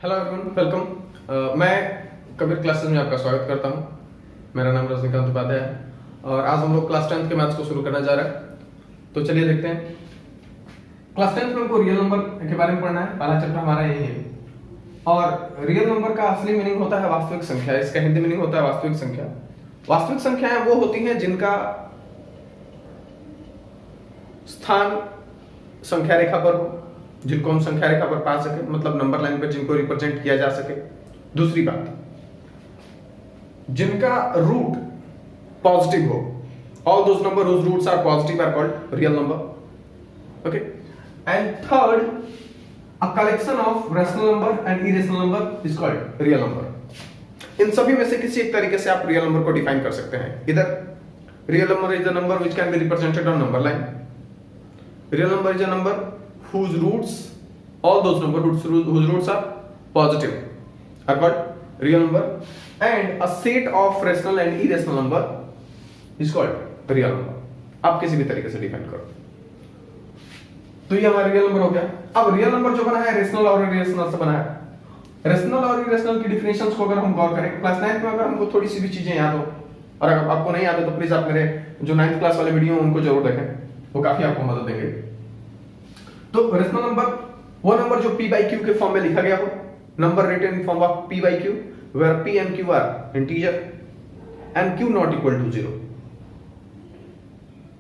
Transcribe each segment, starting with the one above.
Hello everyone, welcome. मैं Kabir classes में आपका स्वागत करता हूं। मेरा नाम रजनीकांत उपाध्याय है और आज हम लोग क्लास 10th के मैथ्स को शुरू करना जा रहे हैं। तो चलिए देखते हैं। क्लास 10th में हमको रियल नंबर के बारे में पढ़ना है। पहला चैप्टर हमारा यही है और रियल नंबर का असली मीनिंग होता है वास्तविक संख्या। इसका हिंदी मीनिंग होता है वास्तविक संख्या। वास्तविक संख्याएं वो होती हैं जिनका स्थान संख्या रेखा पर हो, जिनको हम संख्या रेखा पर पा सके, मतलब नंबर लाइन पर जिनको रिप्रेजेंट किया जा सके। दूसरी बात, जिनका रूट पॉजिटिव हो। All those number whose roots are positive are called real number. Okay. And third, a collection of rational number and irrational number is called real number. इन सभी में से किसी एक तरीके से आप रियल नंबर को डिफाइन कर सकते हैं। इधर real number is the number which can be represented on number line. Real number is a number whose roots, all those numbers whose roots are positive are called real number, and a set of rational and irrational number is called real number. आप किसी भी तरीके से define करो। तो ये हमारा real number हो गया। अब रियल नंबर जो बना है रेशनल और इरेशनल से बना है। रेशनल और इरेशनल की डिफिनेशंस को अगर हम गौर करें, क्लास 9th में अगर हमको थोड़ी सी भी चीजें याद हो, और अगर आपको नहीं याद है तो प्लीज आप मेरे जो 9th क्लास वाले वीडियो उनको जरूर देखें, वो काफी आपको मदद देंगे। तो रेशनल नंबर वो नंबर जो p by q के फॉर्म में लिखा गया हो, number written in form of p by q where p and q are integer and q not equal to 0,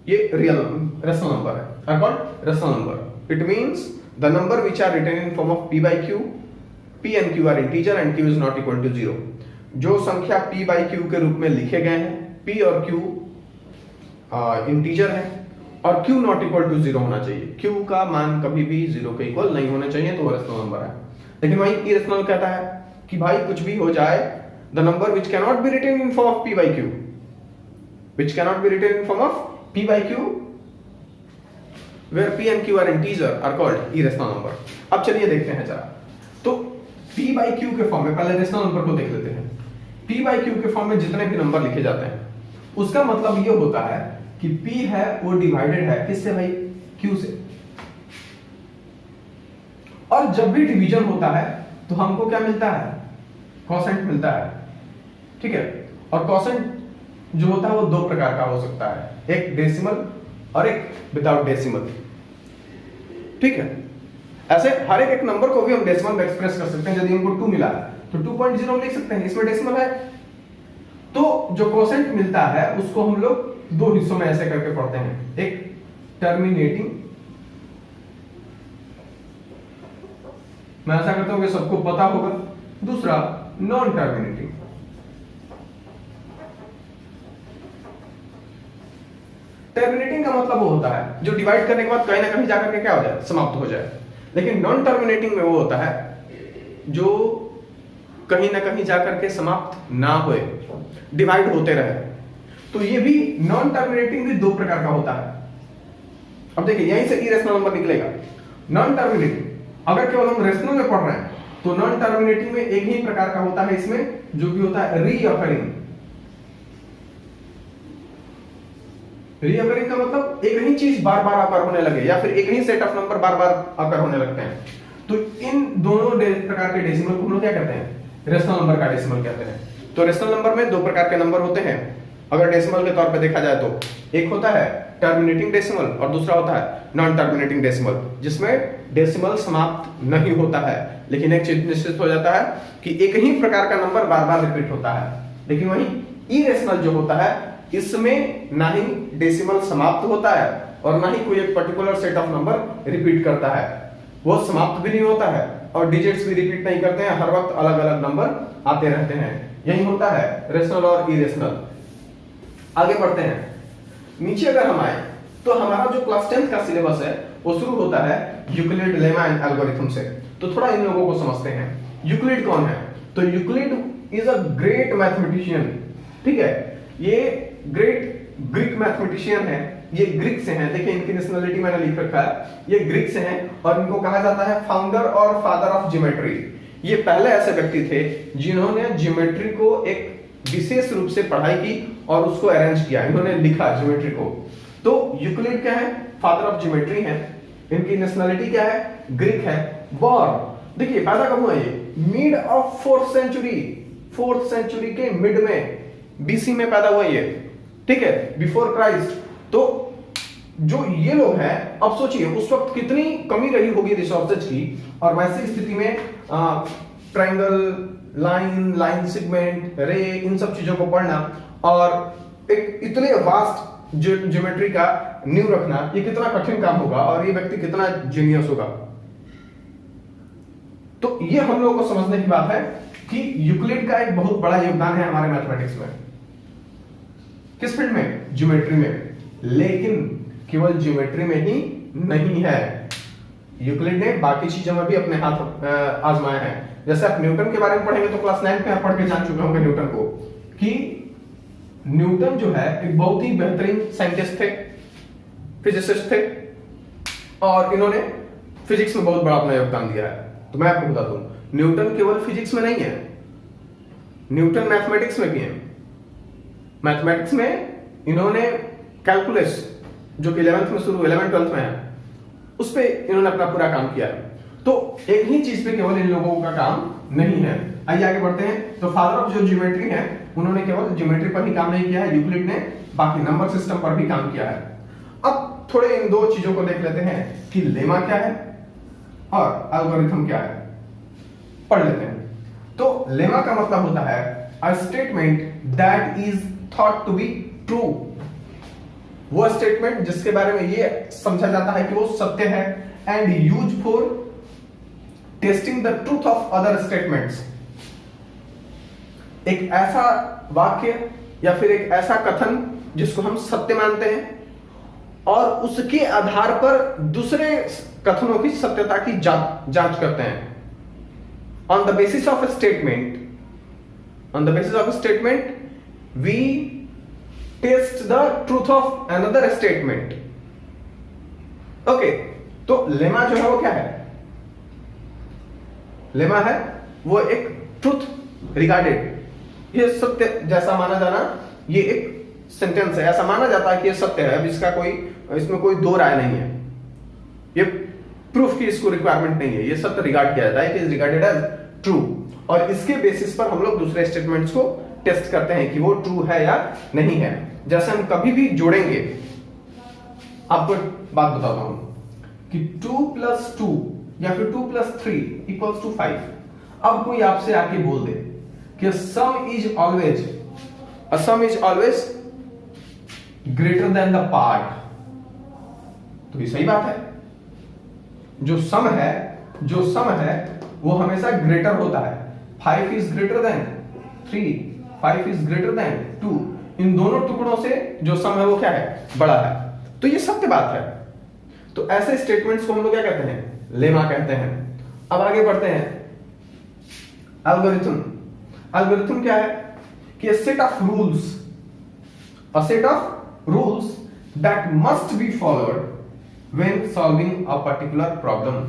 ये रियल रेशनल नंबर है, are called rational number. It means the number which are written in form of p by q, p and q are integer and q is not equal to 0। जो संख्या p by q के रूप में लिखे गए हैं, p और q integer है और q नॉट इक्वल टू 0 होना चाहिए। q का मान कभी भी 0 के इक्वल नहीं होना चाहिए, तो वो रेशनल नंबर है। लेकिन वहीं इरेशनल कहता है कि भाई कुछ भी हो जाए, the number which can not be written in form of p by q, which can not be written in form of p by q where p and q are integer are called irrational number। अब चलिए देखते हैं जरा। तो p by q के form में पहले rational number को देख लेते हैं। p by q के फॉर्म में जितने भी नंबर लिखे जाते हैं, उसका मतलब ये होता है कि p है वो डिवाइडेड है किससे भाई, q से। और जब भी डिवीजन होता है तो हमको क्या मिलता है, कोसेंट मिलता है। ठीक है। और कोसेंट जो होता है वो दो प्रकार का हो सकता है, एक डेसिमल और एक विदाउट डेसिमल। ठीक है। ऐसे हर एक नंबर को भी हम डेसिमल में एक्सप्रेस कर सकते हैं। यदि हमको 2 मिला है तो 2.0 लिख सकते हैं, इसमें डेसिमल है। तो जो कोसेंट मिलता है उसको हम लोग दो हिस्सों में ऐसे करके पढ़ते हैं, एक टर्मिनेटिंग, मैं ऐसा करता हूं कि सबको पता होगा, दूसरा नॉन टर्मिनेटिंग। टर्मिनेटिंग का मतलब वो होता है जो डिवाइड करने के बाद कहीं ना कहीं जाकर के क्या हो जाए, समाप्त हो जाए। लेकिन नॉन टर्मिनेटिंग में वो होता है जो कहीं ना कहीं जाकर के समाप्त ना होए, डिवाइड होते रहे। तो ये भी नॉन टर्मिनेटिंग भी दो प्रकार का होता है। अब देखिए यहीं से इरेशनल नंबर निकलेगा। नॉन टर्मिनेटिंग अगर केवल हम रेशनल में पढ़ रहे हैं तो नॉन टर्मिनेटिंग में एक ही प्रकार का होता है, इसमें जो भी होता है रीअकरिंग। रीअकरिंग का मतलब एक ही चीज बार बार आकर होने लगे, या फिर एक ही सेट ऑफ नंबर बार बार आकर होने लगते हैं। तो इन दोनों प्रकार के डेसिमल को हम लोग क्या कहते हैं, रेशनल नंबर का डेसिमल कहते हैं। तो रेशनल नंबर में दो प्रकार के नंबर होते हैं अगर डेसिमल के तौर पे देखा जाए तो। एक होता है टर्मिनेटिंग डेसिमल और दूसरा होता है नॉन टर्मिनेटिंग डेसिमल, जिसमें डेसिमल समाप्त नहीं होता है, लेकिन एक चीज निश्चित हो जाता है कि एक ही प्रकार का नंबर बार बार रिपीट होता है। लेकिन वही इरेशनल जो होता है, इसमें ना ही डेसिमल समाप्त होता है और ना ही कोई एक particular set of number repeat करता है। वो समाप्त भी नहीं होता है और डिजिट्स भी रिपीट नहीं करते हैं, हर वक्त अलग अलग नंबर आते रहते हैं। यही होता है रेशनल और इरेशनल। आगे बढ़ते हैं। नीचे अगर हम आए तो हमारा जो क्लास 10th का सिलेबस है वो शुरू होता है यूक्लिड लेमा एंड एल्गोरिथम से। तो थोड़ा इन लोगों को समझते हैं। यूक्लिड कौन है? तो Euclid is a great mathematician. ठीक है। ये ग्रेट ग्रीक मैथमेटिशियन है, ये ग्रीक से हैं। देखिए इनकी नेशनलिटी मैंने लिख रखा है, ये ग्रीक से हैं और इनको कहा जाता है फाउंडर और फादर ऑफ ज्योमेट्री। ये पहले ऐसे व्यक्ति थे जिन्होंने ज्योमेट्री को एक विशेष रूप से पढ़ाई की और उसको अरेंज किया, इन्होंने लिखा ज्योमेट्री को। तो यूक्लिड क्या है? फादर ऑफ ज्योमेट्री है। इनकी नेशनलिटी क्या है? ग्रीक है। बॉर्न, देखिए पैदा कब हुआ ये? मिड ऑफ फोर्थ सेंचुरी के मिड में, बीसी में पैदा हुए ये, ठीक है, बिफोर क्राइस्ट। तो जो ये लोग हैं, अब सोचिए उस वक्त कितनी कमी रही होगी रिसोर्सेज की, और वैसी स्थिति में ट्रायंगल, लाइन सेगमेंट, रे, इन सब चीजों को पढ़ना और एक इतने वास्ट ज्योमेट्री का नींव रखना, ये कितना कठिन काम होगा और ये व्यक्ति कितना जीनियस होगा। तो ये हम लोगों को समझने की बात है कि यूक्लिड का एक बहुत बड़ा योगदान है हमारे मैथमेटिक्स में। किस फील्ड में? ज्योमेट्री में। लेकिन केवल ज्योमेट्री में ही नहीं है, यूक्लिड ने बाकी चीजों में भी अपने हाथ आजमाए हैं। जैसे आप न्यूटन के बारे में पढ़ेंगे तो क्लास 9 में आप पढ़ के जान चुके होंगे न्यूटन को, कि न्यूटन जो है एक बहुत ही बेहतरीन साइंटिस्ट थे, फिजिसिस्ट थे, और इन्होंने फिजिक्स में बहुत बड़ा अपना योगदान दिया है। तो मैं आपको बता दूं, न्यूटन केवल फिजिक्स में नहीं है, न्यूटन मैथमेटिक्स में भी है। मैथमेटिक्स में इन्होंने कैलकुलस, जो कि 11th में शुरू, 11th 12th में है, उस पे इन्होंने अपना पूरा काम किया है। तो एक ही चीज पे केवल इन लोगों का काम नहीं है। आइए आगे बढ़ते हैं। तो फादर ऑफ जो ज्योमेट्री है, उन्होंने केवल ज्योमेट्री पर ही काम नहीं किया है, यूक्लिड ने बाकी नंबर सिस्टम पर भी काम किया है। अब थोड़े इन दो चीजों को देख लेते हैं कि लेमा क्या है और एल्गोरिथम क्या है, पढ़ लेते हैं। तो लेमा का मतलब होता है a statement that is thought to be true, वो स्टेटमेंट जिसके बारे में ये समझा जाता है कि वो सत्य है, and use for testing the truth of other statements. एक ऐसा वाक्य या फिर एक ऐसा कथन जिसको हम सत्य मानते हैं और उसके आधार पर दूसरे कथनों की सत्यता की जांच करते हैं। On the basis of a statement we test the truth of another statement. Okay, तो लेमा जो है वो क्या है? लेमा है वो एक ट्रूथ रिगार्डेड, ये सत्य जैसा माना जाना, ये एक सेंटेंस है, ऐसा माना जाता है कि ये सत्य है, अब इसमें कोई दो राय नहीं है, ये प्रूफ की इसको रिक्वायरमेंट नहीं है, ये सत्य रिगार्ड किया जाता है, it is regarded as true, और इसके बेसिस पर हम लोग दूसरे स्टेटमेंट्स को टेस्ट करते हैं कि वो ट्रू है या नहीं है। जैसे हम कभी भी जोड़ेंगे, आपको बात बताता हूं कि 2 + 2 या फिर 2 + 3 = 5। अब कोई आपसे आके बोल दे कि सम is always greater than the part, तो ये सही बात है। जो सम है वो हमेशा ग्रेटर होता है। 5 is greater then 3, 5 is greater then 2, इन दोनों टुकड़ों से जो सम है वो क्या है? बड़ा है। तो ये सत्य बात है। तो ऐसे स्टेटमेंट्स को हम लोग क्या कहते हैं? लेमा कहते हैं। अब आगे बढ़ते हैं। एल्गोरिथम क्या है? कि a set of rules that must be followed when solving a particular problem।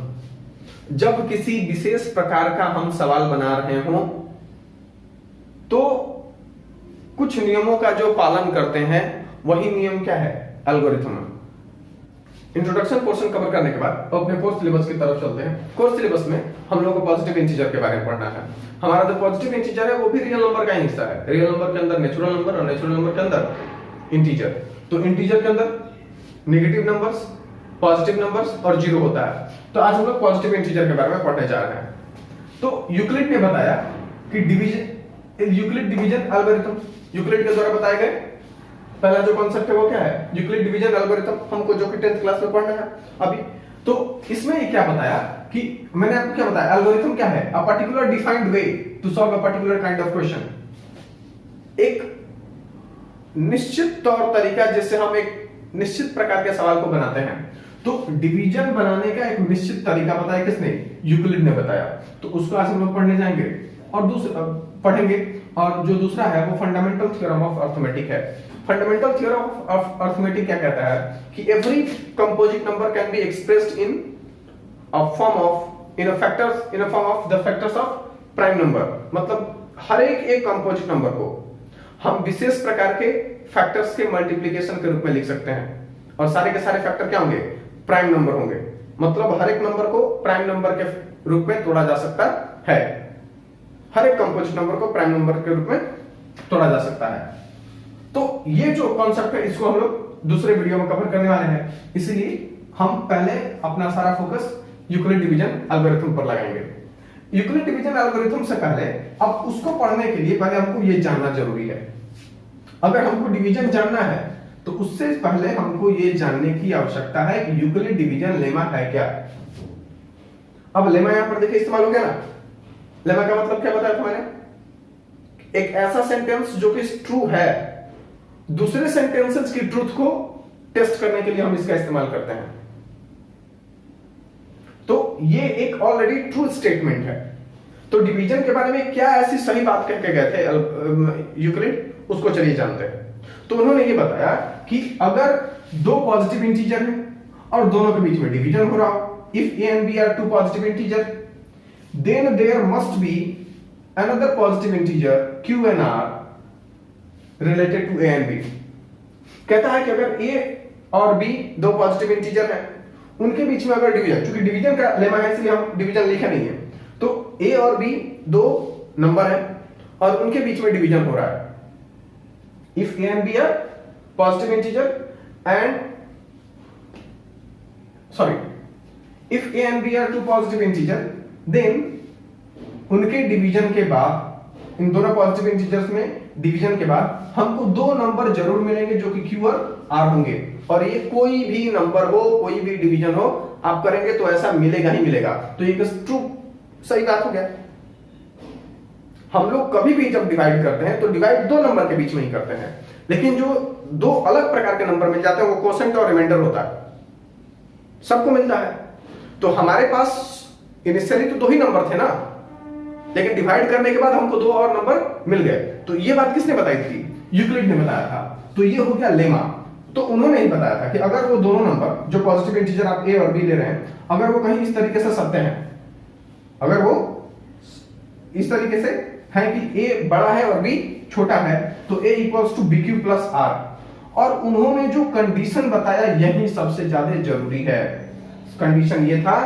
जब किसी विशेष प्रकार का हम सवाल बना रहे हों तो कुछ नियमों का जो पालन करते हैं वही नियम क्या है? एल्गोरिथम। इंट्रोडक्शन पोर्शन कवर करने के बाद अपने कोर्स सिलेबस की तरफ चलते हैं। कोर्स सिलेबस में हम लोग को पॉजिटिव इंटीजर के बारे में पढ़ना है। हमारा जो पॉजिटिव इंटीजर है वो भी रियल नंबर का ही हिस्सा है। रियल नंबर के अंदर नेचुरल नंबर और नेचुरल नंबर के अंदर इंटीजर। तो इंटीजर के अंदर नेगेटिव नंबर्स, पॉजिटिव नंबर्स और जीरो होता है। तो आज हम लोग पॉजिटिव इंटीजर के बारे में पढ़ने जा रहे हैं। तो यूक्लिड ने बताया कि यूक्लिड डिवीजन एल्गोरिथम, यूक्लिड के द्वारा बताए गए पहला जो कॉन्सेप्ट है वो क्या है? यूक्लिड डिवीजन एल्गोरिथम, हमको जो कि 10th क्लास में पढ़ना है अभी। तो इसमें ये क्या बताया कि मैंने आपको क्या बताया? एल्गोरिथम क्या है? A particular defined way to solve a particular kind of question. एक निश्चित तौर तरीका जिससे हम एक निश्चित प्रकार के सवाल को बनाते हैं। तो डिवीजन बनाने का एक निश्चित तरीका बताया किसने? यूक्लिड ने बताया। तो उसको आज हम लोग पढ़ने जाएंगे और पढ़ेंगे। और जो दूसरा है वो फंडामेंटल थ्योरम ऑफ अर्थमेटिक है। फंडामेंटल थ्योरम ऑफ अर्थमेटिक क्या कहता है कि every composite number can be expressed in a form of the factors of prime number. मतलब हर एक कंपोजिट नंबर को हम विशेष प्रकार के फैक्टर्स के मल्टीप्लिकेशन के रूप में लिख सकते हैं, और सारे के सारे फैक्टर क्या होंगे? प्राइम नंबर होंगे। मतलब हर एक नंबर को प्राइम नंबर के रूप में तोड़ा जा सकता है। हर एक कंपोजिट नंबर को प्राइम नंबर के रूप में तोड़ा जा सकता है। तो ये जो कॉन्सेप्ट है इसको हम लोग दूसरे वीडियो में कवर करने वाले हैं, इसलिए हम पहले अपना सारा फोकस यूक्लिड डिवीजन एल्गोरिथम पर लगाएंगे। यूक्लिड डिवीजन एल्गोरिथम से पहले अब उसको पढ़ने के लिए पहले हमको ये जानना जरूरी है। अगर हमको डिवीजन जानना है तो उससे पहले हमको ये जानने की आवश्यकता है कि यूक्लिड डिवीजन लेमा है क्या। अब लेमा यहां पर देखिए इस्तेमाल हो गया ना। लेमा का मतलब क्या बताया था मैंने? एक ऐसा सेंटेंस जो कि ट्रू है, दूसरे सेंटेंसेस की ट्रूथ को टेस्ट करने के लिए हम इसका इस्तेमाल करते हैं। तो ये एक ऑलरेडी ट्रू स्टेटमेंट है। तो डिवीजन के बारे में क्या ऐसी सही बात कह के गए थे यूक्लिड, उसको चलिए जानते हैं। तो उन्होंने ये बताया कि अगर दो पॉजिटिव इंटीजर हैं और दोनों के बीच में डिवीजन हो रहा हो, if A and B are two positive integer, then there must be another positive integer Q and R related to A and B. कहता है कि अगर ए और बी दो पॉजिटिव इंटीजर हैं, उनके बीच में अगर डिवीजन, क्योंकि डिवीजन का लेमा है इसलिए हम डिवीजन लिखा नहीं है, तो ए और बी दो नंबर है और उनके बीच में डिवीजन हो रहा है। If A and B are positive integer and if A and B are two positive integer, then उनके डिवीजन के बाद, इन दोनों पॉजिटिव इंटीजर्स में डिवीजन के बाद हमको दो नंबर जरूर मिलेंगे जो कि Q और R होंगे। और ये कोई भी नंबर हो, कोई भी डिवीजन हो, आप करेंगे तो ऐसा मिलेगा ही मिलेगा। तो ये ट्रू सही बात हो गया। हम लोग कभी भी जब डिवाइड करते हैं तो डिवाइड दो नंबर के बीच में ही करते हैं, लेकिन जो दो अलग प्रकार के नंबर मिल जाते हैं वो कोसेंट और रिमाइंडर होता है, सबको मिलता है। तो हमारे पास इनिशियली तो दो ही नंबर थे ना, लेकिन डिवाइड करने के बाद हमको दो और नंबर मिल गए। तो ये बात किसने बताई थी? यूक्लिड ने बताया था। तो ये हो गया लेमा। तो उन्होंने ही बताया था कि अगर वो दोनों नंबर जो पॉजिटिव इंटीजर आप ए और बी ले रहे हैं, अगर वो कहीं इस तरीके से सत्य हैं, अगर वो इस तरीके से है कि ए बड़ा है और बी छोटा है, तो a equals to B Q plus R. और उन्होंने जो कंडीशन बताया यही सबसे ज्यादा जरूरी है। कंडीशन ये था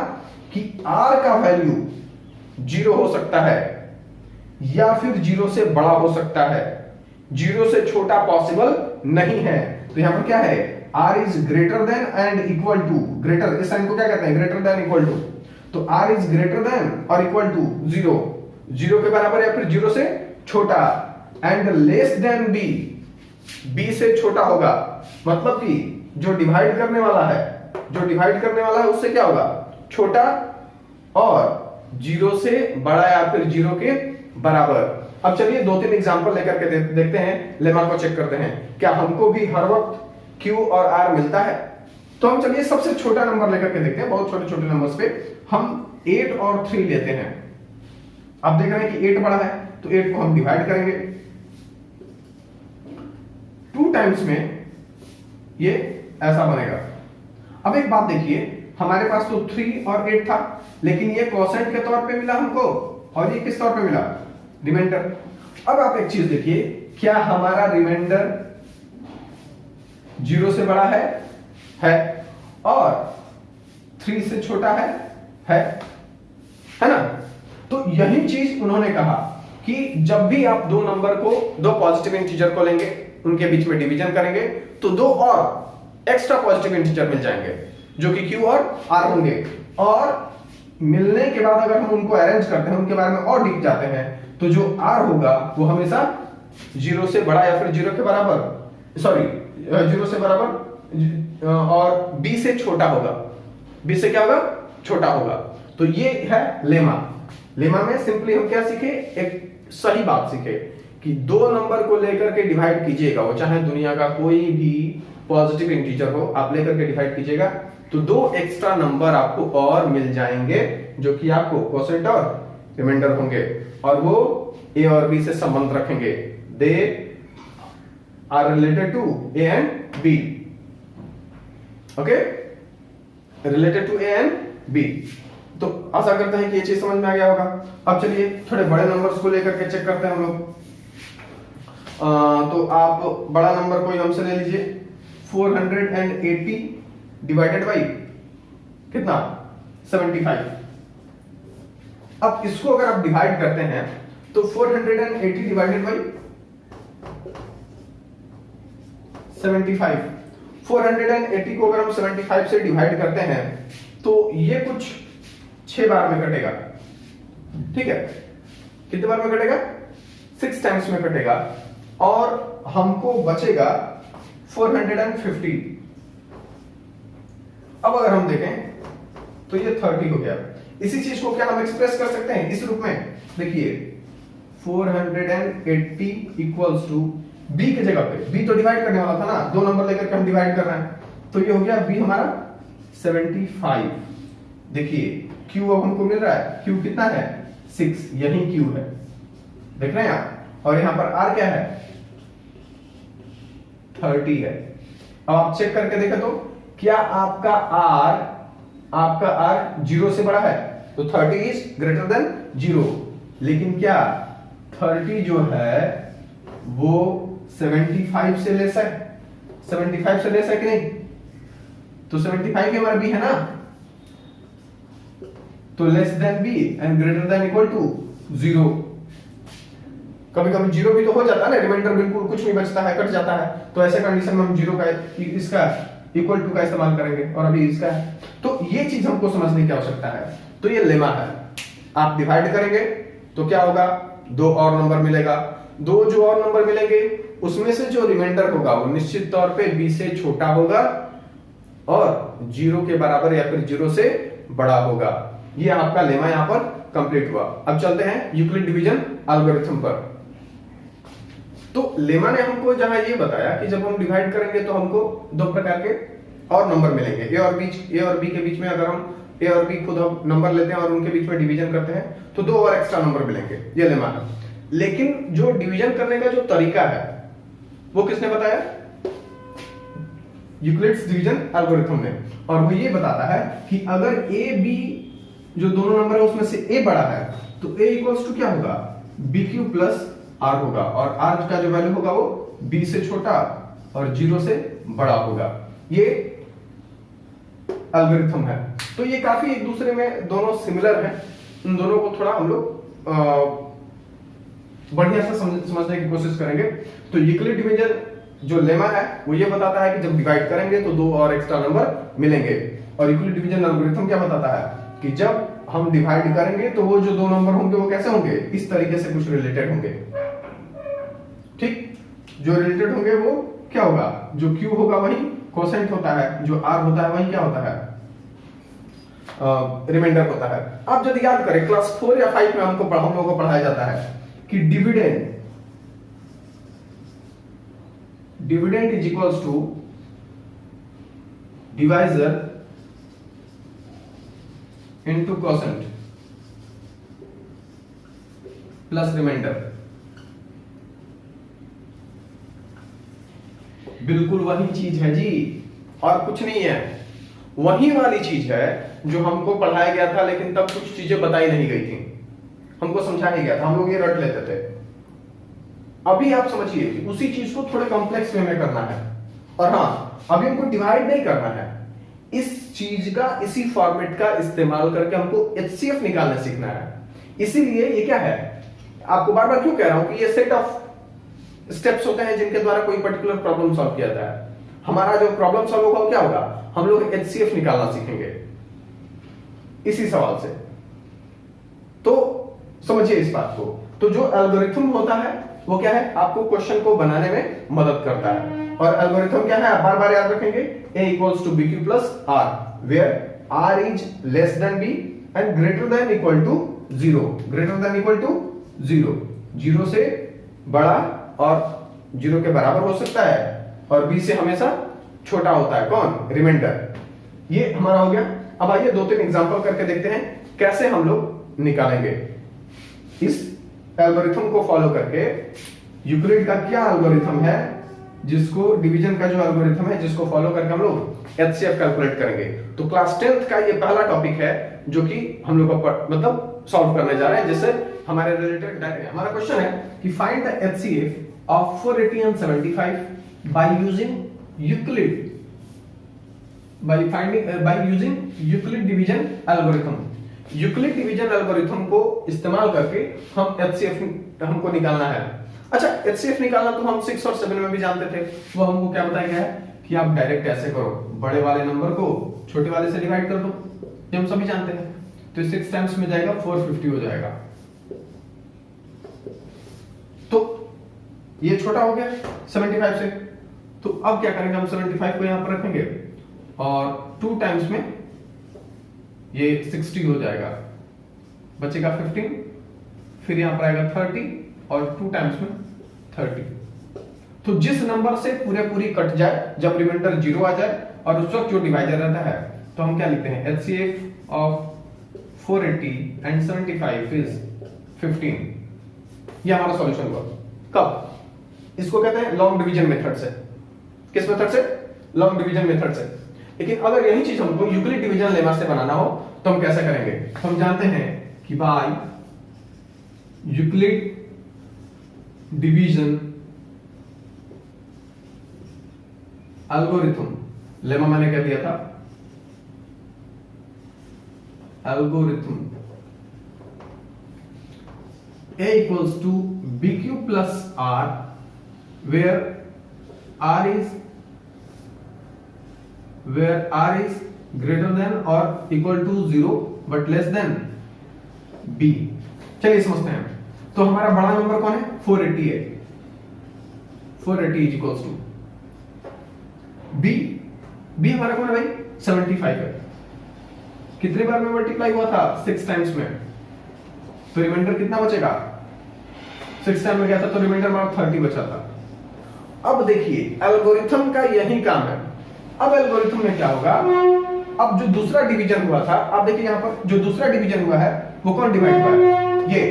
कि r का वैल्यू 0 हो सकता है या फिर 0 से बड़ा हो सकता है, 0 से छोटा पॉसिबल नहीं है। तो यहां पर क्या है? r is greater than and equal to, greater, इस साइन को क्या कहते हैं? Greater than equal to. तो r इज ग्रेटर देन और इक्वल टू 0, 0 के बराबर या फिर 0 से छोटा, and less than b, b से छोटा होगा। मतलब कि जो डिवाइड करने वाला है, उससे क्या होगा? छोटा, और 0 से बड़ा या फिर 0 के बराबर। अब चलिए दो तीन एग्जांपल लेकर के देखते हैं, लेमा को चेक करते हैं क्या हमको भी हर वक्त Q और R मिलता है। तो हम चलिए सबसे छोटा नंबर लेकर के देखते हैं। बहुत छोटे छोटे नंबर्स पे हम 8 और 3 लेते हैं। अब देख रहे हैं कि 8 बड़ा है, तो 8 को हम डिवाइड करेंगे 2 टाइम्स में, ये ऐसा बनेगा। अब एक बात देखिए, हमारे पास तो 3 और 8 था, लेकिन ये कोसेंट के तौर पे मिला हमको, और ये किस तौर पे मिला? रिमाइंडर। अब आप एक चीज देखिए, क्या हमारा रिमाइंडर 0 से बड़ा है और 3 से छोटा है ना? तो यही चीज उन्होंने कहा कि जब भी आप दो नंबर को, दो पॉजिटिव इंटीजर को लेंगे, उनके बीच में डिवीजन करेंगे, तो दो और एक्स्ट्रा पॉजिटिव इंटीजर मिल जाएंगे जो कि Q और R होंगे। और मिलने के बाद अगर हम उनको अरेंज करते हैं, उनके बारे में और डीप जाते हैं, तो जो R होगा वो हमेशा 0 से बड़ा या फिर 0 के बराबर, 0 से बराबर और B से छोटा होगा। B से क्या होगा? छोटा होगा। तो ये है लेमा। लेमा में सिंपली हम क्या सीखे? एक सही बात सीखे कि दो नंबर को लेकर के डिवाइड कीजिएगा, वो चाहे दुनिया का कोई भी पॉजिटिव इंटीजर हो, आप लेकर के डिवाइड कीजिएगा तो दो एक्स्ट्रा नंबर आपको और मिल जाएंगे जो कि आपको कोसेंट और रिमाइंडर होंगे, और वो a और b से संबंध रखेंगे। They are related to a and b। Okay, related to a and b। तो आशा करते हैं कि ये चीज समझ में आ गया होगा। अब चलिए थोड़े बड़े नंबर्स को लेकर के चेक करते हैं हम लोग। तो आप बड़ा नंबर कोई हमसे ले लीजिए, 480 डिवाइडेड बाई कितना? 75। अब इसको अगर आप डिवाइड करते हैं तो 480 डिवाइडेड बाई 75, 480 को अगर हम 75 से डिवाइड करते हैं तो ये कुछ 6 बार में कटेगा, ठीक है। कितने बार में कटेगा? 6 टाइम्स में कटेगा, और हमको बचेगा 450। अब अगर हम देखें तो ये 30 हो गया। इसी चीज को क्या हम एक्सप्रेस कर सकते हैं इस रूप में? देखिए 480 इक्वल्स टू b की जगह पे, b तो डिवाइड करने वाला था ना, 2 नंबर लेकर के हम डिवाइड कर रहे हैं, तो ये हो गया b हमारा 75। देखिए q अब हमको मिल रहा है, q कितना है? 6, यही q है, देख रहे हैं आप। और यहां पर r क्या है? 30 है। अब आप चेक करके देखें तो क्या आपका r 0 से बड़ा है? तो 30 इज ग्रेटर देन 0। लेकिन क्या 30 जो है वो 75 से लेस है? 75 से लेस है कि नहीं? तो 75 ही हमारा b है ना, तो less than b and greater than equal to 0। कभी कभी 0 भी तो हो जाता है ना, रिमाइंडर बिल्कुल कुछ नहीं बचता है, कट जाता है, तो ऐसे कंडीशन में हम 0 का इसका इक्वल टू का इस्तेमाल करेंगे, और अभी इसका है। तो ये चीज हमको समझने की आवश्यकता है। तो ये लेमा है, आप डिवाइड करेंगे तो क्या होगा? 2 और नंबर मिलेगा, 2 जो और नंबर मिलेंगे उसमें से जो रिमाइंडर होगा वो निश्चित तौर पे b से छोटा होगा और 0 के बराबर या फिर 0 से बड़ा होगा। ये आपका लेमा यहां पर कंप्लीट हुआ। अब चलते हैं यूक्लिड डिवीजन एल्गोरिथम पर। तो लेमा ने हमको जहां ये बताया कि जब हम डिवाइड करेंगे तो हमको 2 प्रकार के और नंबर मिलेंगे, ए और बी के बीच में अगर हम ए और बी खुद हम नंबर लेते हैं और उनके बीच में डिवीजन करते हैं तो 2 और एक्स्ट्रा नंबर मिलेंगे, ये लेमा है। लेकिन जो डिवीजन करने का जो तरीका है वो किसने बताया? यूक्लिड्स डिवीजन एल्गोरिथम ने। और वो ये बताता है कि अगर ए बी जो दोनों नंबर है उसमें से ए बड़ा है तो ए इक्वल्स टू क्या होगा? बी क्यू प्लस आर होगा, और आर का जो वैल्यू होगा वो बी से छोटा और 0 से बड़ा होगा। ये एल्गोरिथम है। तो ये काफी एक दूसरे में दोनों सिमिलर हैं। इन दोनों को थोड़ा हम लोग बढ़िया से समझने की कोशिश करेंगे। तो यूक्लिड डिवीजन जो लेमा है वो ये बताता है कि जब डिवाइड करेंगे तो 2 और एक्स्ट्रा नंबर मिलेंगे, और यूक्लिड डिवीजन एल्गोरिथम क्या बताता है कि जब हम डिवाइड करेंगे तो वो जो 2 नंबर होंगे वो कैसे होंगे? इस तरीके से कुछ रिलेटेड होंगे, ठीक। जो रिलेटेड होंगे वो क्या होगा? जो q होगा वही कोसेंट होता है, जो r होता है वही क्या होता है? रिमाइंडर होता है। आप यदि याद करें क्लास 4 या 5 में हम लोगों को पढ़ाया जाता है कि dividend is equals to divisor into quotient plus remainder. बिल्कुल वही चीज है जी, और कुछ नहीं है। वही वाली चीज है जो हमको पढ़ाया गया था, लेकिन तब कुछ चीजें बताई नहीं गई थी, हमको समझाया गया था, हम लोग ये रट लेते थे। अभी आप समझिए कि उसी चीज को थोड़े कॉम्प्लेक्स वे में करना है, और हाँ अभी हमको डिवाइड नहीं करना है। इस चीज का, इसी फॉर्मेट का इस्तेमाल करके हमको एचसीएफ निकालना सीखना है। इसीलिए ये क्या है, आपको बार बार क्यों कह रहा हूं कि ये सेट ऑफ स्टेप्स होते हैं जिनके द्वारा कोई पर्टिकुलर प्रॉब्लम सॉल्व किया जाता है। हमारा जो प्रॉब्लम सॉल्व होगा वो क्या होगा? हम लोग एचसीएफ निकालना सीखेंगे इसी सवाल से। तो समझिए इस बात को। तो जो एल्गोरिथम होता है वो क्या है? आपको क्वेश्चन को बनाने में मदद करता है। और एल्गोरिथम क्या है आप बार बार याद रखेंगे? a equals to bq plus r, where r is less than b and greater than equal to 0, greater than equal to 0, 0 से बड़ा और 0 के बराबर हो सकता है, और b से हमेशा छोटा होता है। कौन? रिमाइंडर। ये हमारा हो गया। अब आइए 2-3 एग्जांपल करके देखते हैं कैसे हम लोग निकालेंगे इस एल्गोरिथम को फॉलो करके। यूक्लिड का क्या एल्गोरिथम है जिसको, डिवीजन का जो एल्गोरिथम है जिसको फॉलो करके हम लोग एचसीएफ कैलकुलेट करेंगे। तो क्लास 10th का ये पहला टॉपिक है जो कि हम लोग मतलब सॉल्व करने जा रहे हैं, जिससे हमारे रिलेटेड है। हमारा क्वेश्चन है कि find the HCF of 480 and 75 by using Euclid division algorithm. Euclid division algorithm को इस्तेमाल करके हम एचसीएफ हमको निकालना है। अच्छा, एचसीएफ निकालना तो हम 6 और 7 में भी जानते थे। वो हमको क्या बताया गया है कि आप डायरेक्ट ऐसे करो, बड़े वाले नंबर को छोटे वाले से डिवाइड कर दो, ये हम सभी जानते हैं। तो 6 टाइम्स में जाएगा 450 हो जाएगा। तो ये छोटा हो गया 75 से। तो अब क्या करेंगे, हम 75 को यहां पर रखेंगे और 2 टाइम्स में ये 60 हो जाएगा, बचेगा 15, फिर यहां पर आएगा 30 और 2 टाइम्स में 30। तो जिस नंबर से पूरी कट जाए, जब रिमाइंडर 0 आ जाए और उस वक्त जो डिवाइजर रहता है, तो हम क्या लिखते हैं, HCF ऑफ 480 एंड 75 इज 15। ये हमारा सॉल्यूशन हुआ। कब? इसको कहते हैं लॉन्ग डिवीजन मेथड से। किस मेथड से? लॉन्ग डिवीजन मेथड से। लेकिन अगर यही चीज हमको यूक्लिड डिवीजन लेमा से बनाना हो तो हम कैसे करेंगे? हम जानते हैं कि by Euclid division algorithm, lemma मैंने क्या दिया था, algorithm A equals to BQ plus R, where R is greater than or equal to 0 but less than B। चलिए समझते हैं। तो हमारा बड़ा नंबर कौन है? 480 है। 480 is equals to B हमारा कौन है भाई? 75 है। कितने बार में मल्टीप्लाई हुआ था? 6 टाइम्स में। तो रिमाइंडर कितना बचेगा? 6 टाइम में गया था तो रिमाइंडर हमारा 30 बचा था। अब देखिए एल्गोरिथम का यही काम है। अब एल्गोरिथम में क्या होगा, अब जो दूसरा डिवीजन हुआ था, आप देखिए यहां पर जो दूसरा डिवीजन हुआ है वो कौन डिवाइड हुआ है? ये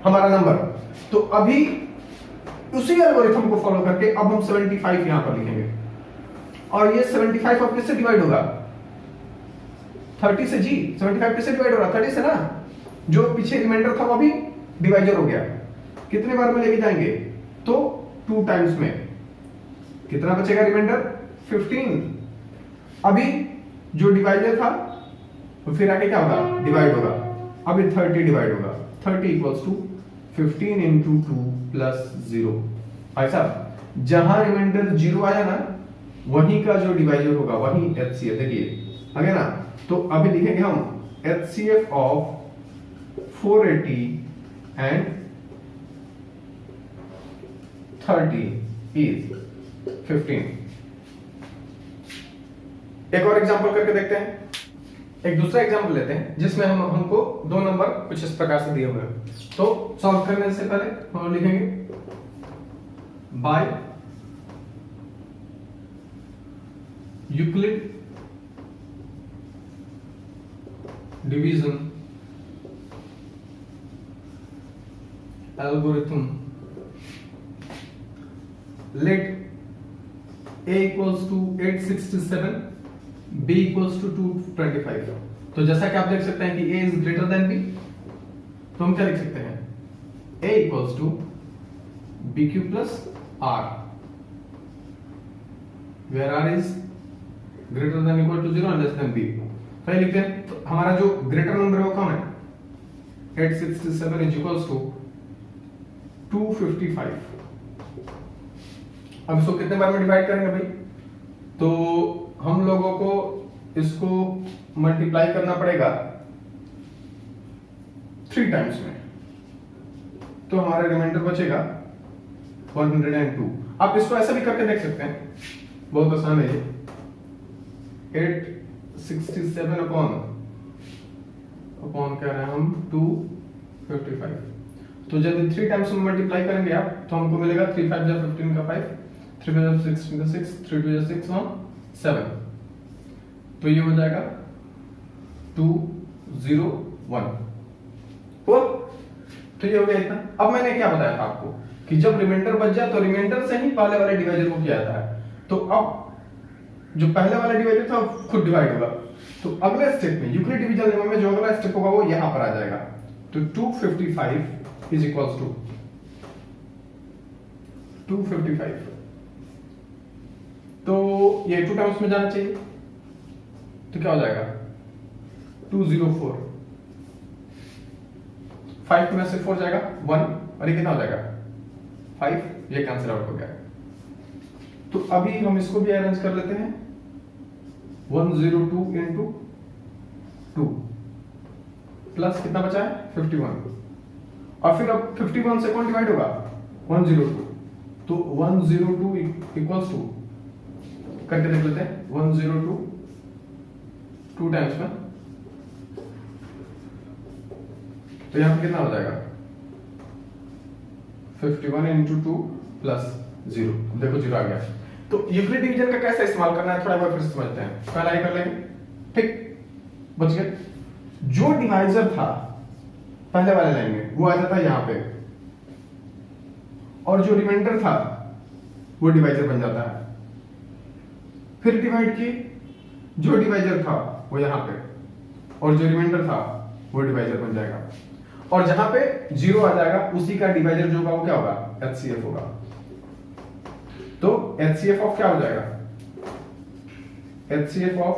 हमारा नंबर। तो अभी उसी एल्गोरिथम को फॉलो करके अब हम 75 यहां पर लिखेंगे और ये 75 अब किससे डिवाइड होगा? 30 से। जी 75 किससे डिवाइड हो रहा? 30 से ना। जो पीछे रिमाइंडर था वो भी डिवाइजर हो गया। कितने बार में लेके जाएंगे? तो 2 टाइम्स में। कितना बचेगा रिमाइंडर? 15। अभी जो डिवाइजर था वो फिर आगे क्या होगा? डिवाइड होगा। अभी 30 डिवाइड होगा। 30 इक्वल्स टू 15 इंटू 2 प्लस 0। भाई साहब जहां रिमाइंडर 0 आया ना, वहीं का जो डिवाइजर होगा वहीं HCF। देखिए आ गया ना। तो अभी लिखेंगे हम HCF ऑफ 480 and 30 is 15। एक और एग्जांपल करके देखते हैं। एक दूसरा एग्जांपल लेते हैं जिसमें हमको 2 नंबर कुछ इस प्रकार से दिए हुए हैं। तो सॉल्व करने से पहले हम लिखेंगे by Euclid division algorithm, let A equals to 867, B equals to 225। तो जैसा कि आप देख सकते हैं कि A is greater than B, तो हम क्या लिख सकते हैं? A equals to BQ plus R, where R is greater than equal to 0 and less than B। तो लिखते हैं। तो हमारा जो ग्रेटर नंबर है वो कौन है? 867 is equals to 255। अब इसको कितने बार में डिवाइड करेंगे भाई? तो हम लोगों को इसको मल्टीप्लाई करना पड़ेगा 3 टाइम्स में। तो हमारा रिमाइंडर बचेगा 102। आप इसको ऐसा भी करके देख सकते हैं, बहुत आसान है ये। 867 अपॉन कह रहे हैं हम 255। तो जब 3 टाइम्स में मल्टीप्लाई करेंगे आप, तो हमको मिलेगा 3 5 जा 15 का 5, 3 5 जा 16 का 6, 3 2 जा 6 on 7। तो ये हो जाएगा 201। तो ये हो गया इतना। अब मैंने क्या बताया था आपको कि जब रिमाइंडर बच जाए तो रिमाइंडर से ही पहले वाले डिवाइजर को किया जाता है। तो अब जो पहले वाला डिवाइजर था वो खुद डिवाइड होगा। तो अगले स्टेप में यूक्लिड डिवीजन लेमा में जो अगला स्टेप होगा वो यहां पर आ जाएगा। तो 255 is equals to 255। तो ये 2 टाइम्स में जाना चाहिए। तो क्या हो जाएगा? 204, 5 में से 4 जाएगा 1 और ये कितना हो जाएगा 5, ये कैंसिल आउट हो गया। तो अभी हम इसको भी अरेंज कर लेते हैं 102 इंटू 2 प्लस कितना बचा है 51, और फिर अब 51 से कौन डिवाइड होगा 102, तो 102 इक्वल्स टू करके देख लेते हैं 102 2 टाइम्स में, तो यहां पे कितना हो जाएगा 51 इंटू 2 प्लस 0, देखो 0 आ गया। तो यूक्लिड डिवीजन का कैसे इस्तेमाल करना है थोड़ा बहुत फिर से समझते हैं। पहला ही कर लेंगे, ठीक, बच गए। जो डिवाइजर था पहले वाले लाइन में वो आ जाता है यहां पे, और जो रिमाइंडर था वो डिवाइजर बन जाता है। फिर डिवाइड किए, जो डिवाइजर था वो यहां पे, और जो रिमाइंडर था वो डिवाइजर बन जाएगा, और जहां पे 0 आ जाएगा उसी का डिवाइजर जो होगा वो क्या होगा HCF होगा। तो HCF ऑफ क्या हो जाएगा HCF ऑफ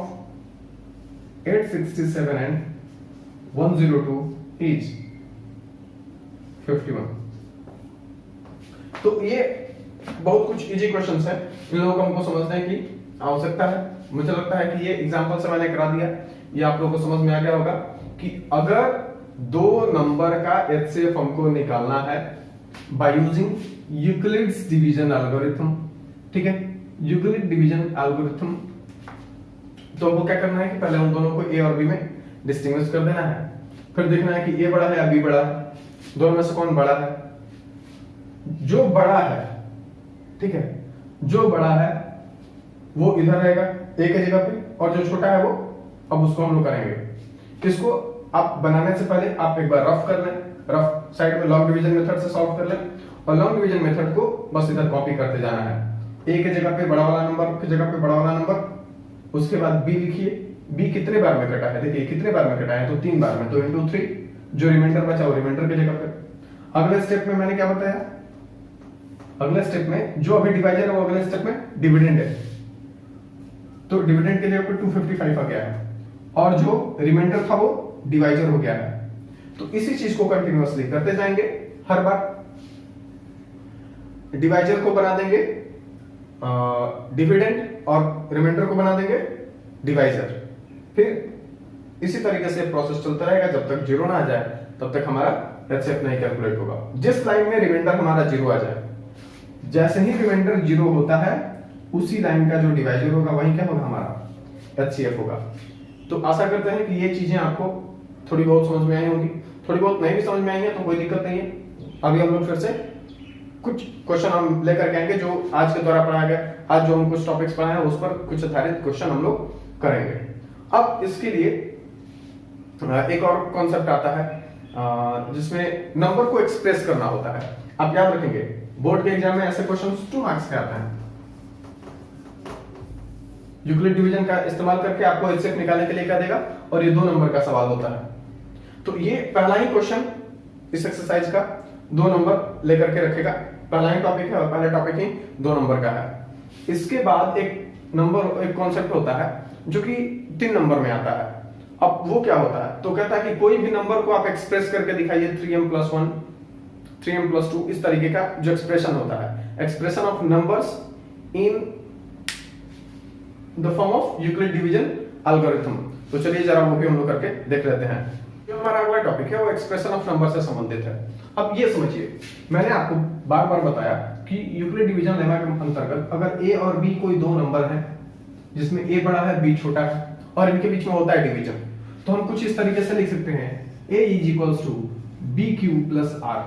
867 एंड 102 इज 51। तो ये बहुत कुछ इजी क्वेश्चंस है, इन लोगों को हमको समझने की आवश्यकता है। मुझे लगता है कि ये एग्जांपल से मैंने करा दिया, ये आप लोगों को समझ में आ गया होगा कि अगर 2 नंबर का HCF हमको निकालना है by using Euclid's division algorithm, ठीक है, यूक्लिड डिवीजन एल्गोरिथम, तो हमको क्या करना है कि पहले उन दोनों को A और B में डिस्टिंग्विश कर देना है, फिर देखना है कि A बड़ा है या B बड़ा है, दोनों में से कौन बड़ा है। जो बड़ा है, ठीक है, जो बड़ा है वो इधर रहेगा A के जगह पे, और जो छोटा है वो अब उसको हम लोग करेंगे। इसको आप बनाने से पहले आप एक बार रफ कर लें, रफ साइड में लॉन्ग डिवीजन मेथड से सॉल्व कर लें, और लॉन्ग डिवीजन मेथड को बस इधर कॉपी करते जाना है। A के जगह पे बड़ा वाला नंबर की जगह पे बड़ा वाला नंबर, उसके बाद B लिखिए, B कितने बार में कटा है, देखिए कितने बार में कटा है, तो 3 बार में, तो इंटू 3, जो रिमाइंडर बचा वो रिमाइंडर की जगह पे। अगले स्टेप में मैंने क्या बताया, अगले स्टेप में जो अभी डिवाइजर है वो अगले स्टेप में डिविडेंड है, तो डिविडेंड के लिए 255 आ गया है, और जो रिमाइंडर था वो डिवाइजर हो गया है। तो इसी चीज को कंटिन्यूअसली करते जाएंगे, हर बार डिवाइजर को बना देंगे डिविडेंड और रिमाइंडर को बना देंगे डिवाइजर, फिर इसी तरीके से प्रोसेस चलता रहेगा जब तक 0 ना आ जाए, तब तक हमारा HCF नहीं कैलकुलेट होगा। जिस लाइन में रिमाइंडर हमारा 0 आ जाए, जैसे ही रिमाइंडर 0 होता है उसी लाइन का जो डिवाइजर होगा वही क्या होगा हमारा HCF होगा। तो आशा करते हैं कि ये चीजें आपको थोड़ी बहुत समझ में आई होंगी, थोड़ी बहुत नहीं भी समझ में आई है तो कोई दिक्कत नहीं है। अभी हम लोग फिर से कुछ क्वेश्चन हम लेकर के आएंगे जो आज के द्वारा पढ़ाया गया, आज जो हम कुछ टॉपिक्स पढ़ाए हैं उस पर कुछ आधारित क्वेश्चन हम लोग करेंगे। अब इसके लिए एक और कॉन्सेप्ट आता है जिसमें नंबर को एक्सप्रेस करना होता है। आप याद रखेंगे बोर्ड के एग्जाम में ऐसे क्वेश्चंस 2 मार्क्स के आते हैं। यूक्लिड डिवीजन का इस्तेमाल करके आपको HCF निकालने के लिए क्या देगा, और ये 2 नंबर का सवाल होता है। तो ये पहला ही क्वेश्चन इस एक्सरसाइज का 2 नंबर लेकर के रखेगा, पहला ही टॉपिक है और पहला टॉपिक ही 2 नंबर का है। इसके बाद एक कॉन्सेप्ट होता है जो कि 3 नंबर में आता है। अब वो क्या होता है, तो कहता है कि कोई भी नंबर को आप एक्सप्रेस करके दिखाइए 3m+1 3m+2, इस तरीके का जो एक्सप्रेशन होता है, expression of numbers in the form of Euclid division algorithm. तो चलिए जरा वो भी हम लोग करके देख लेते हैं। जो हमारा अगला टॉपिक है वो एक्सप्रेशन ऑफ नंबर से संबंधित है। अब ये समझिए, मैंने आपको बार बार बताया कि यूक्लिड डिवीजन लेमा के अंतर्गत अगर A और B कोई 2 नंबर हैं जिसमें A बड़ा है B छोटा है और इनके बीच में होता है डिवीजन, तो हम कुछ इस तरीके से लिख सकते हैं A = BQ + R,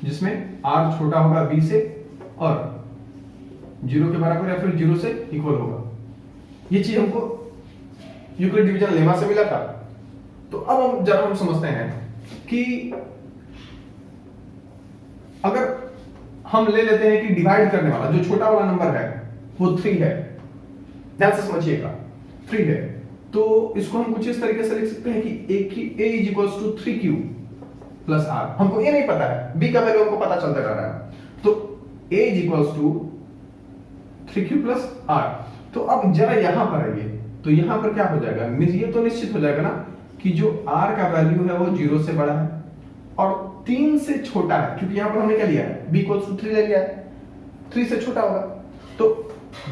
जिसमें R छोटा होगा B से और 0 के बराबर या फिर 0 से इक्वल होगा। ये चीज हमको यूक्लिड डिवीजन लेमा से मिला था। तो अब हम समझते हैं कि अगर हम ले लेते हैं कि डिवाइड करने वाला जो छोटा वाला नंबर है वो 3 है, ध्यान से समझिएगा 3 है, तो इसको हम कुछ इस तरीके से लिख सकते हैं कि A = 3Q + R। हमको ये नहीं पता है, B का वैल्यू हमको पता चलता जा रहा है, तो A = 3Q + R। तो अब जरा यहां पर आइए, तो यहां पर क्या हो जाएगा, ये तो निश्चित हो जाएगा ना कि जो r का वैल्यू है वो 0 से बड़ा है और 3 से छोटा है, क्योंकि यहां पर हमने क्या लिया है, b = 3 ले लिया है, 3 से छोटा होगा। तो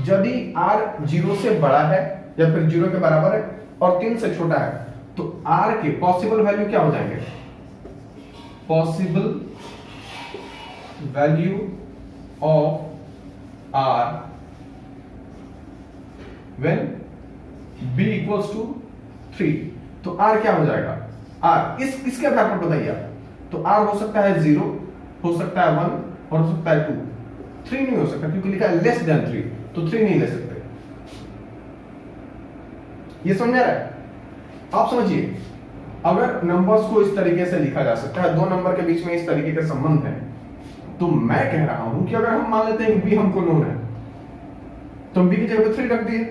यदि r 0 से बड़ा है या फिर 0 के बराबर है और 3 से छोटा है, तो r के पॉसिबल वैल्यू क्या हो जाएंगे, possible value of r when b = 3, तो r क्या हो जाएगा, r इसके आधार पर बताइए आप, तो r हो सकता है 0, हो सकता है 1 और हो सकता है 2, 3 नहीं हो सकता क्योंकि लिखा है लेस देन 3, तो 3 नहीं ले सकते। ये समझ आ रहा है? आप समझिए, अगर नंबर्स को इस तरीके से लिखा जा सकता है, दो नंबर के बीच में इस तरीके का संबंध है, तो मैं कह रहा हूं कि अगर हम मान लेते हैं कि b हमको नोन है, तो हम b की जगह पे 3 रख दिए।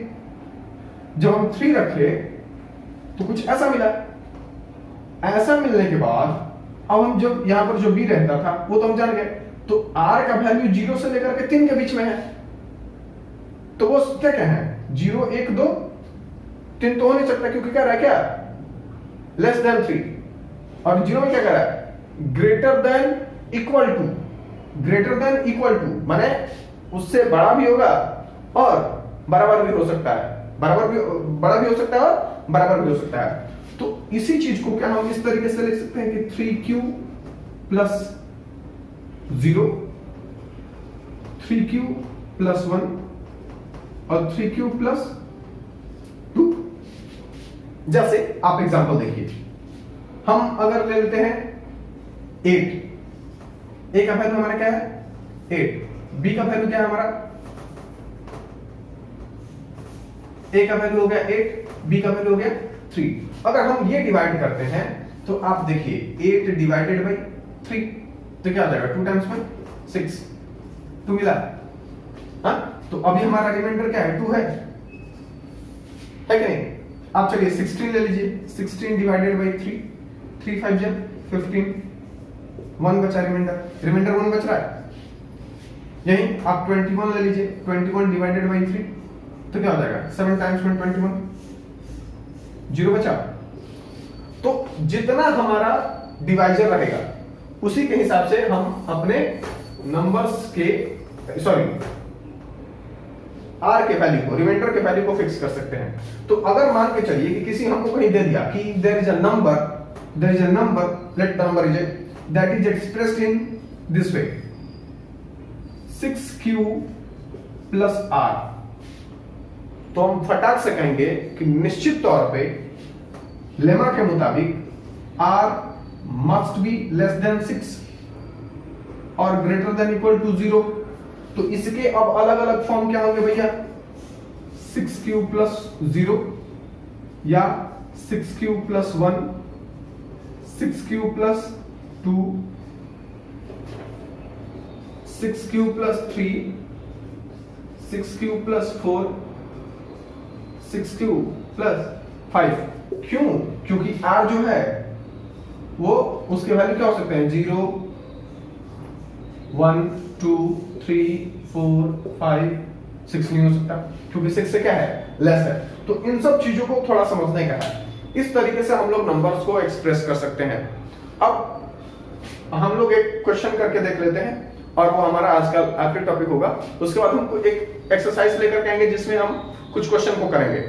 जब हम 3 रखे तो कुछ ऐसा मिला, ऐसा मिलने के बाद अब हम जब यहां पर जो b रहता था वो तो हम जान गए, तो r का वैल्यू 0 से लेकर के 3 के बीच में है, तो वो क्या है, 0 1 2 3 तो हो नहीं सकता, क्योंकि क्या रहा है, क्या लेस देन 3, और 0 में क्या कर रहा है, ग्रेटर देन इक्वल टू, माने उससे बड़ा भी होगा और बराबर भी हो सकता है, बड़ा भी हो सकता है और बराबर भी हो सकता है। तो इसी चीज को क्या हम इस तरीके से लिख सकते हैं कि 3q + 0, 3q + 1 और 3q + 2। जैसे आप एग्जांपल देखिए, हम अगर ले लेते हैं 8, a का वैल्यू हमारा क्या है 8, b का वैल्यू क्या है हमारा, a का वैल्यू हो गया 8, b का वैल्यू हो गया 3। अगर हम ये डिवाइड करते हैं तो आप देखिए 8 डिवाइडेड बाई 3, तो क्या आ जाएगा, 2 टाइम्स में 6, 2 मिला, हाँ? तो अभी हमारा रिमाइंडर क्या है, 2 है कि नहीं? आप चलिए 16 ले लीजिए, 16 डिवाइडेड बाई 3, 3 5 जा 15, 1 बचा रिमाइंडर 1 बच रहा है। यही आप 21 ले लीजिए, 21 डिवाइडेड बाई 3, तो क्या हो जाएगा, 7 टाइम्स में 21, 0 बचा। तो जितना हमारा डिवाइजर रहेगा उसी के हिसाब से हम अपने नंबर्स के आर के वैल्यू को, रिमाइंडर के वैल्यू को फिक्स कर सकते हैं। तो अगर मान के चलिए कि किसी हमको कहीं दे दिया कि there is a number, let the number is that is expressed in this way, 6q + r, तो हम फटाक से कहेंगे कि निश्चित तौर पे लेमा के मुताबिक r must be less than 6 और ग्रेटर देन इक्वल टू 0। तो इसके अब अलग अलग फॉर्म क्या होंगे भैया, 6q + 0 या 6q + 1, 6q + 2, 6q + 3, 6q + 4, 6q + 5। क्यों? क्योंकि r जो है वो उसके वैल्यू क्या हो सकते हैं, 0 1 2 3 4 5 6 नहीं हो सकता, क्योंकि 6 से क्या है, लेस है। तो इन सब चीजों को थोड़ा समझने का है, इस तरीके से हम लोग नंबर्स को एक्सप्रेस कर सकते हैं। अब हम लोग एक क्वेश्चन करके देख लेते हैं और वो हमारा आज का आखिरी टॉपिक होगा। उसके बाद हम एक एक्सरसाइज लेकर के आएंगे जिसमें हम कुछ क्वेश्चन को करेंगे,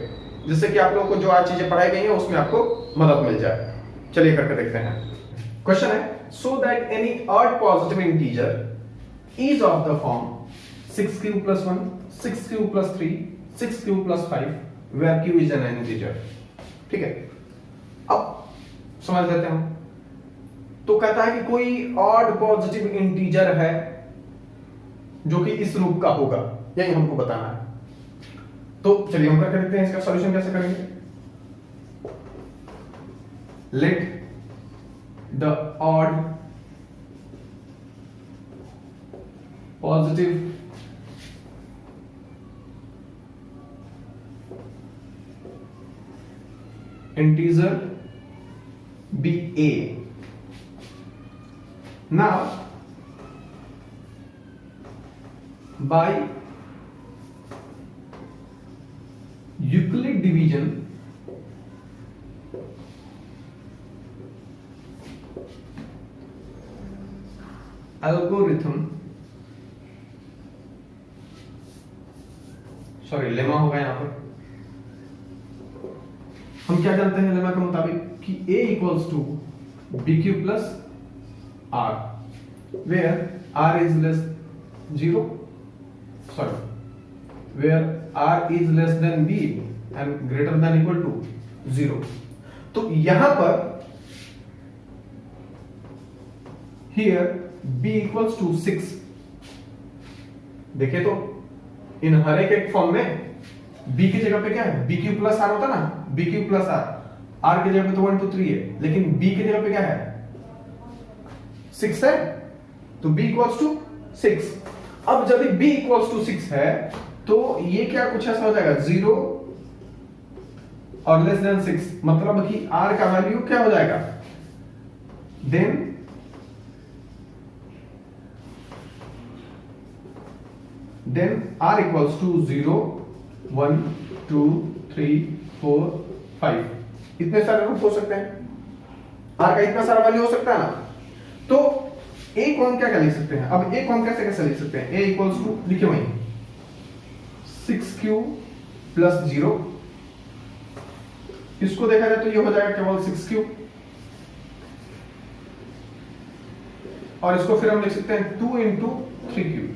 जिससे कि आप लोगों को जो आज चीजें पढ़ाई गई हैं उसमें आपको मदद मिल जाए। चलिए करके देखते हैं। क्वेश्चन है, so that any odd positive integer is of the form 6q + 1, 6q + 3, 6q + 5 where q is an integer। ठीक है, अब समझ लेते हैं। तो कहता है कि कोई ऑड पॉजिटिव इंटीजर है जो कि इस रूप का होगा, यही हमको बताना है। तो चलिए हम करके देखते हैं इसका सॉल्यूशन कैसे करेंगे। Let the odd positive integer be a। now by Euclid division algorithm, sorry lemma होगा यहां पर। हम क्या जानते हैं लेमा के मुताबिक कि a equals to B Q plus R, where r is less 0, sorry, where r is less than b and greater than equal to 0। तो यहां पर here b equals to 6, देखिए तो इन हर एक फॉर्म में b की जगह पे क्या है, bq प्लस r होता ना, bq प्लस r की जगह पे तो 1 2 3 है, लेकिन b की जगह पे क्या है 6 है, तो b इक्वल्स टू 6। अब जब b इक्वल्स टू 6 है तो ये क्या कुछ ऐसा हो जाएगा 0 और लेस देन 6, मतलब कि r का वैल्यू क्या हो जाएगा, देन r इक्वल्स टू 0 1 2 3 4 5, इतने सारे रूप हो सकते हैं, r का इतना सारा वैल्यू हो सकता है ना। तो a को हम क्या लिख सकते हैं, अब a को हम कैसे लिख सकते हैं, a इक्वल्स टू लिखे वहीं 6q प्लस 0, इसको देखा जाए तो ये हो जाएगा केवल 6q, और इसको फिर हम लिख सकते हैं 2 इंटू 3q।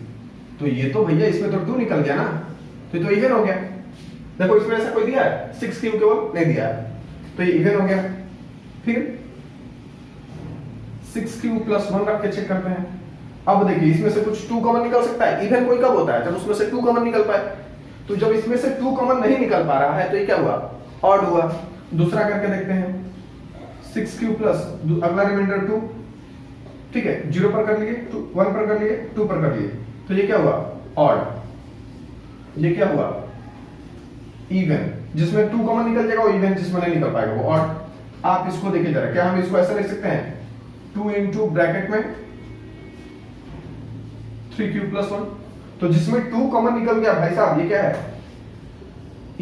तो ये तो भैया इसमें तो 2 निकल गया ना, तो ये तो इवन हो गया। देखो इसमें ऐसा कोई दिया है 6q केवल नहीं दिया है, तो ये इवन हो गया। फिर 6q प्लस 1 रख के चेक करते हैं। अब देखिए इसमें से कुछ 2 कॉमन निकल सकता है, इवन कोई कब होता है जब उसमें से 2 कॉमन निकल पाए, तो जब इसमें से 2 कॉमन नहीं निकल पा रहा है तो ये क्या हुआ, ऑड हुआ। दूसरा करके देखते हैं 6q प्लस अगला रिमाइंडर 2, ठीक है, 0 पर कर लिए, 1 पर कर लिए, 2 पर कर लिए, तो ये क्या हुआ ऑड। ये क्या हुआ इवन, जिसमें 2 कॉमन निकल जाएगा वो इवन, जिसमें नहीं निकल पाएगा वो ऑड। आप इसको देखिए जरा, क्या हम इसको ऐसा लिख सकते हैं 2 इंटू ब्रैकेट में 3q प्लस 1, तो जिसमें 2 कॉमन निकल गया भाई साहब ये क्या है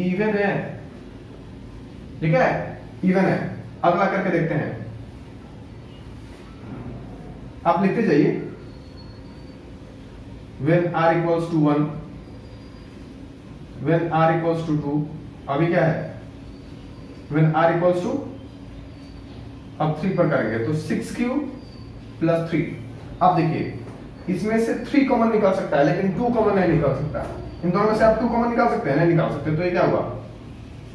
इवन है, ये क्या है इवन है। अगला करके देखते हैं, आप लिखते जाइए when r equals to 1, when r equals to 2, अभी क्या है when r equals to, अब 3 पर करेंगे तो 6q प्लस 3। अब देखिए इसमें से 3 कॉमन निकाल सकता है लेकिन 2 कॉमन नहीं निकाल सकता। इन दोनों में से आप 2 कॉमन निकाल सकते हैं, नहीं निकाल सकते, तो ये क्या हुआ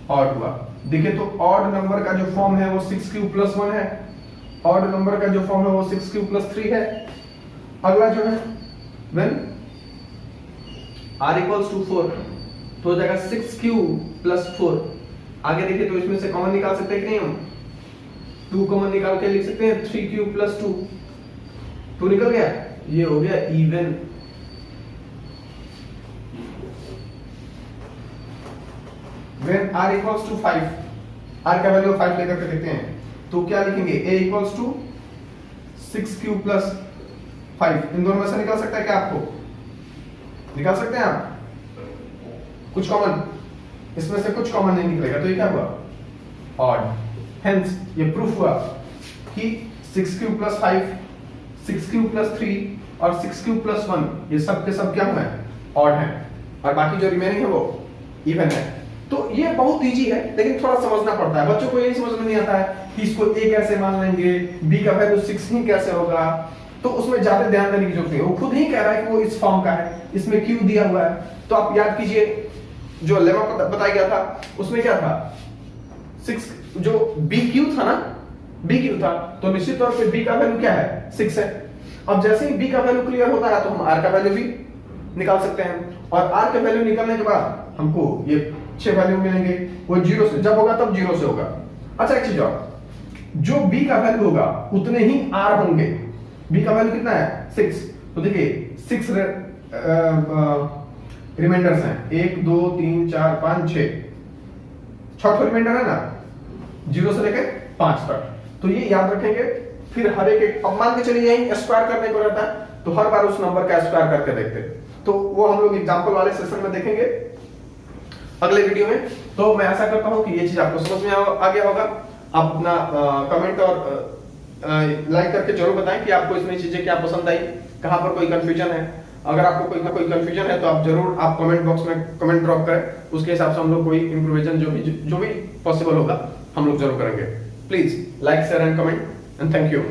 ऑड हुआ। देखिए तो ऑड नंबर का जो फॉर्म है वो 6q प्लस 1 है, ऑड नंबर का जो फॉर्म है वो 6q प्लस 3 है। अगला जो है when r equals to 4, तो हो जाएगा 6q प्लस 4। आगे देखिए तो इसमें से कॉमन निकाल सकते हैं कि नहीं, हम 2 कॉमन निकाल के लिख सकते हैं 3q प्लस 2, 2 निकल गया, ये हो गया even. when r equals to 5, r का वैल्यू 5 लेकर के देखते हैं तो क्या लिखेंगे a equals to 6q plus 5। इन दोनों में से निकाल सकता है क्या, आपको निकाल सकते हैं आप कुछ कॉमन, इसमें से कुछ कॉमन नहीं निकलेगा, तो ये क्या हुआ ऑड। हेंस ये प्रूफ हुआ कि 6q प्लस 5, 6q प्लस 3 और 6q प्लस 1 ये सब के सब क्या हुए ऑड हैं, और बाकी जो रिमेनिंग है वो इवन है। तो ये बहुत इजी है लेकिन थोड़ा समझना पड़ता है, बच्चों को यही समझ में नहीं आता है कि इसको a कैसे मान लेंगे, b का वैल्यू 6 ही कैसे होगा, तो उसमें ज्यादा ध्यान देने की जरूरत नहीं है। वो खुद ही कह रहा है कि वो इस फॉर्म का है, इसमें q दिया हुआ है। तो आप याद कीजिए जो लेमा बताया गया था उसमें क्या था 6, जो bq था ना, bq था, तो निश्चित तौर पे b का वैल्यू क्या है 6 है। अब जैसे ही b का वैल्यू क्लियर होता है तो हम r का वैल्यू भी निकाल सकते हैं, और r का वैल्यू निकालने के बाद हमको ये 6 वैल्यू मिलेंगे, वो 0 से जब होगा तब 0 से होगा। अच्छा एक चीज और, जो b का वैल्यू होगा उतने ही r होंगे। b का वैल्यू कितना है 6, तो देखिए 6 रिमाइंडर्स हैं, 1 2 3 4 5 6, 6 रिमाइंडर है ना 0 से लेकर 5 तक, तो ये याद रखेंगे। फिर हर एक अब मान के चलिए यही स्क्वायर करने को रहता है तो हर बार उस नंबर का स्क्वायर करके देखते हैं, तो वो हम लोग एग्जांपल वाले सेशन में देखेंगे। अगले वीडियो में। तो मैं आशा करता हूं कि ये चीज आपको समझ में आ गया होगा। आप अपना कमेंट और लाइक करके जरूर बताएं कि आपको इसमें चीजें क्या पसंद आई, कहां पर कोई कंफ्यूजन है। अगर आपको कोई कंफ्यूजन है तो आप जरूर आप कमेंट बॉक्स में कमेंट ड्रॉप करें, उसके हिसाब से हम लोग कोई इंप्रूवेशन जो भी पॉसिबल होगा हम लोग जरूर करेंगे। Please like share and comment and thank you.